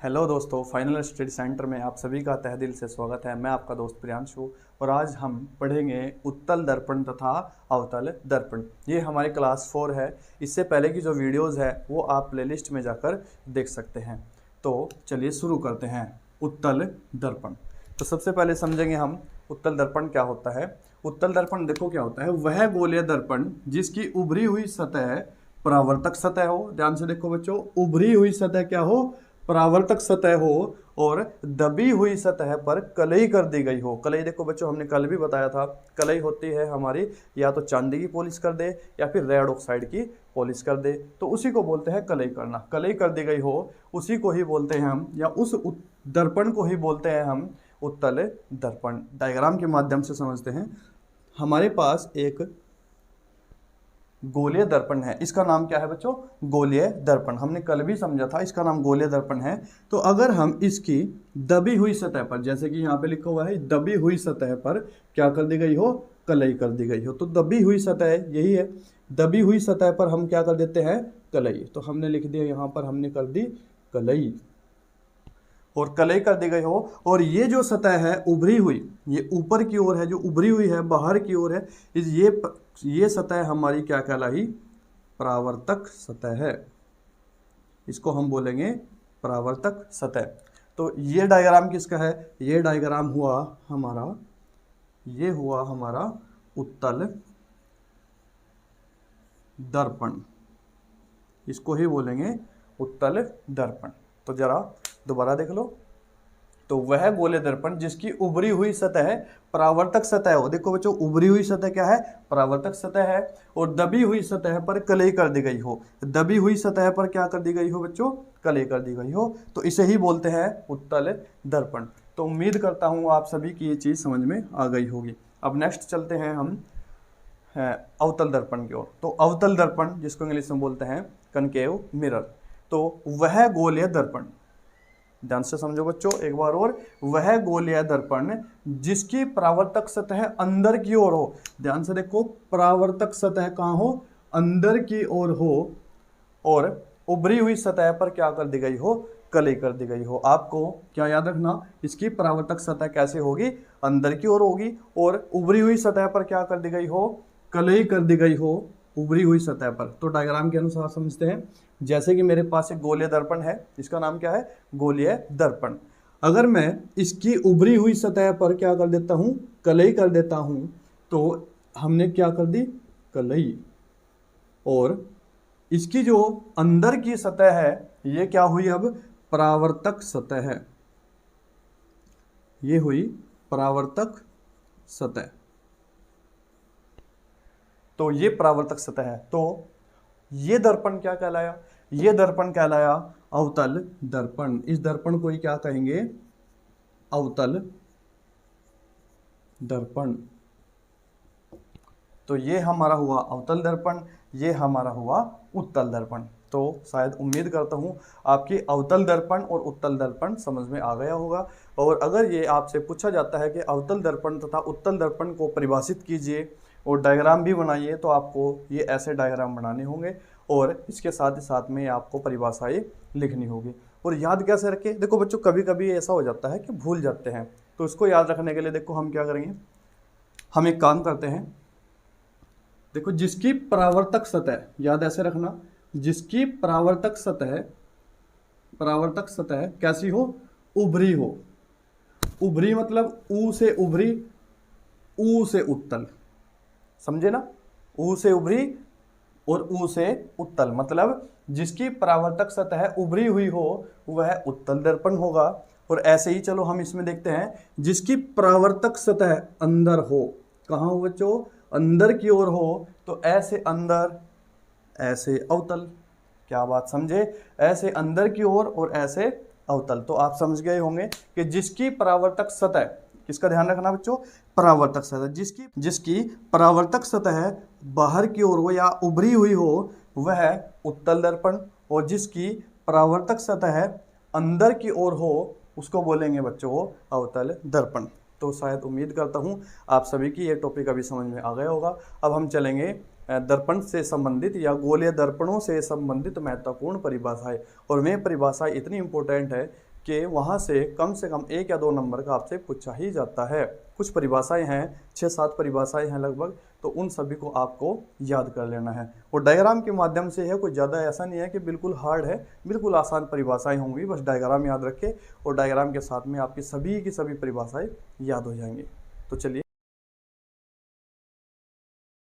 Hello दोस्तों, final study centre में आप सभी का तहे दिल से स्वागत है। मैं आपका दोस्त प्रियांशु और आज हम पढ़ेंगे उत्तल दर्पण तथा अवतल दर्पण। ये हमारी क्लास 4 है। इससे पहले की जो वीडियोस है वो आप प्लेलिस्ट में जाकर देख सकते हैं। तो चलिए शुरू करते हैं। उत्तल दर्पण। तो सबसे पहले समझेंगे हम उत्तल दर्पण क्या होता है। उत्तल दर्पण देखो क्या होता है, वह गोलीय दर्पण जिसकी उभरी हुई सतह परावर्तक सतह हो। ध्यान से देखो बच्चों, उभरी हुई सतह क्या हो, परावर्तक सतह हो और दबी हुई सतह पर कलई कर दी गई हो। कलई देखो बच्चों, हमने कल भी बताया था, कलई होती है हमारी या तो चांदी की पॉलिश कर दे या फिर रेड ऑक्साइड की पॉलिश कर दे, तो उसी को बोलते हैं कलई करना। कलई कर दी गई हो उसी को ही बोलते हैं हम, या उस दर्पण को ही बोलते हैं हम उत्तल दर्पण। डायग्राम के माध्यम से समझते हैं। हमारे पास एक गोलीय दर्पण है। इसका नाम क्या है बच्चों? गोलीय दर्पण। हमने कल भी समझा था, इसका नाम गोलीय दर्पण है। तो अगर हम इसकी दबी हुई सतह पर, जैसे कि यहाँ पे लिखा हुआ है, दबी हुई सतह पर क्या कर दी गई हो, कलई कर दी गई हो। तो दबी हुई सतह यही है, दबी हुई सतह पर हम क्या कर देते हैं, कलई। तो हमने लिख दिया यहाँ पर, हमने कर दी कलई और कलई कर दी गई हो। और ये जो सतह है उभरी हुई, ये ऊपर की ओर है, जो उभरी हुई है बाहर की ओर है, ये सतह हमारी क्या कहलाई, परावर्तक सतह है। इसको हम बोलेंगे परावर्तक सतह। तो ये डायग्राम किसका है? ये डायग्राम हुआ हमारा, ये हुआ हमारा उत्तल दर्पण। इसको ही बोलेंगे उत्तल दर्पण। तो जरा दोबारा देख लो। तो वह गोलीय दर्पण जिसकी उभरी हुई सतह परावर्तक सतह हो। देखो बच्चों, उभरी हुई सतह क्या है, परावर्तक सतह है। और दबी हुई सतह पर कलई कर दी गई हो। दबी हुई सतह पर क्या कर दी गई हो बच्चों, कलई कर दी गई हो। तो इसे ही बोलते हैं उत्तल दर्पण। तो उम्मीद करता हूँ आप सभी की ये चीज़ समझ में आ गई होगी। अब नेक्स्ट चलते हैं हम अवतल दर्पण की ओर। तो अवतल दर्पण, जिसको इंग्लिश में बोलते हैं कनकेव मिरर। तो वह गोलीय दर्पण, ध्यान से समझो बच्चों एक बार और, वह गोलीय दर्पण जिसकी परावर्तक सतह अंदर की ओर हो। ध्यान से देखो, परावर्तक सतह कहाँ हो, अंदर की ओर हो और उभरी हुई सतह पर क्या कर दी गई हो, कलई कर दी गई हो। आपको क्या याद रखना, इसकी परावर्तक सतह कैसे होगी, अंदर की ओर होगी और उभरी हुई सतह पर क्या कर दी गई हो, कलई कर दी गई हो उभरी हुई सतह पर। तो डायग्राम के अनुसार समझते हैं। जैसे कि मेरे पास एक गोलीय दर्पण है, इसका नाम क्या है, गोलीय दर्पण। अगर मैं इसकी उभरी हुई सतह पर क्या कर देता हूं, कलई कर देता हूं, तो हमने क्या कर दी, कलई। और इसकी जो अंदर की सतह है ये क्या हुई, अब परावर्तक सतह है। ये हुई परावर्तक सतह। तो ये परावर्तक सतह है। तो ये दर्पण क्या कहलाया, ये दर्पण कहलाया अवतल दर्पण। इस दर्पण को ही क्या कहेंगे, अवतल दर्पण। तो ये हमारा हुआ अवतल दर्पण, ये हमारा हुआ उत्तल दर्पण। तो शायद उम्मीद करता हूँ आपकी अवतल दर्पण और उत्तल दर्पण समझ में आ गया होगा। और अगर ये आपसे पूछा जाता है कि अवतल दर्पण तथा उत्तल दर्पण को परिभाषित कीजिए और डायग्राम भी बनाइए, तो आपको ये ऐसे डायग्राम बनाने होंगे और इसके साथ ही साथ में आपको परिभाषाएं लिखनी होगी। और याद कैसे रखें, देखो बच्चों, कभी कभी ऐसा हो जाता है कि भूल जाते हैं। तो इसको याद रखने के लिए देखो हम क्या करेंगे, हम एक काम करते हैं। देखो, जिसकी परावर्तक सतह, याद ऐसे रखना, जिसकी परावर्तक सतह कैसी हो, उभरी हो। उभरी मतलब ऊ से उभरी, ऊ से उत्तल, समझे ना, ऊ से उभरी और ऊ से उत्तल, मतलब जिसकी परावर्तक सतह उभरी हुई हो वह उत्तल दर्पण होगा। और ऐसे ही चलो हम इसमें देखते हैं, जिसकी परावर्तक सतह अंदर हो, कहाँ हो बच्चों, अंदर की ओर हो, तो ऐसे अंदर, ऐसे अवतल। क्या बात समझे, ऐसे अंदर की ओर और ऐसे अवतल। तो आप समझ गए होंगे कि जिसकी परावर्तक सतह, किसका ध्यान रखना बच्चों, परावर्तक सतह, जिसकी परावर्तक सतह बाहर की ओर हो या उभरी हुई हो वह उत्तल दर्पण, और जिसकी परावर्तक सतह अंदर की ओर हो उसको बोलेंगे बच्चों अवतल दर्पण। तो शायद उम्मीद करता हूँ आप सभी की ये टॉपिक अभी समझ में आ गया होगा। अब हम चलेंगे दर्पण से संबंधित या गोलीय दर्पणों से संबंधित महत्वपूर्ण परिभाषाएं। और वे परिभाषाएं इतनी इंपॉर्टेंट है कि वहाँ से कम 1 या 2 नंबर का आपसे पूछा ही जाता है। कुछ परिभाषाएं हैं, 6-7 परिभाषाएं हैं लगभग, तो उन सभी को आपको याद कर लेना है। और डायग्राम के माध्यम से है, कोई ज़्यादा ऐसा नहीं है कि बिल्कुल हार्ड है, बिल्कुल आसान परिभाषाएं होंगी, बस डायग्राम याद रखें और डायग्राम के साथ में आपकी सभी की सभी परिभाषाएं याद हो जाएंगी। तो चलिए